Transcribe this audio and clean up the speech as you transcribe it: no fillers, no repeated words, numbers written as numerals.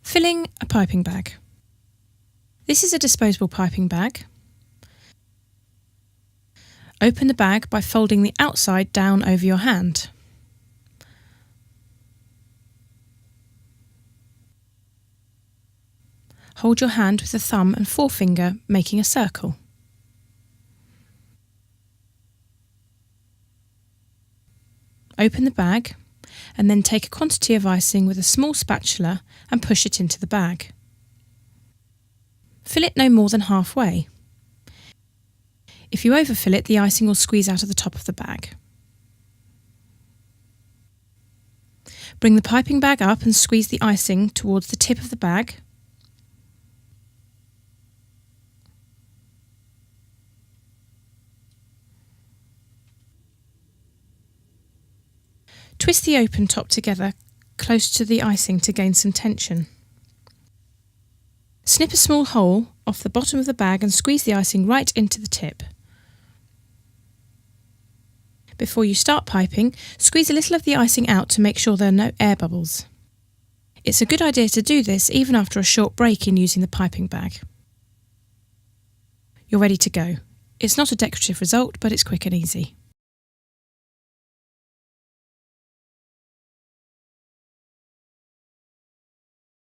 Filling a piping bag. This is a disposable piping bag. Open the bag by folding the outside down over your hand. Hold your hand with the thumb and forefinger, making a circle. Open the bag and then take a quantity of icing with a small spatula and push it into the bag. Fill it no more than halfway. If you overfill it, the icing will squeeze out of the top of the bag. Bring the piping bag up and squeeze the icing towards the tip of the bag. Twist the open top together close to the icing to gain some tension. Snip a small hole off the bottom of the bag and squeeze the icing right into the tip. Before you start piping, squeeze a little of the icing out to make sure there are no air bubbles. It's a good idea to do this even after a short break in using the piping bag. You're ready to go. It's not a decorative result, but it's quick and easy.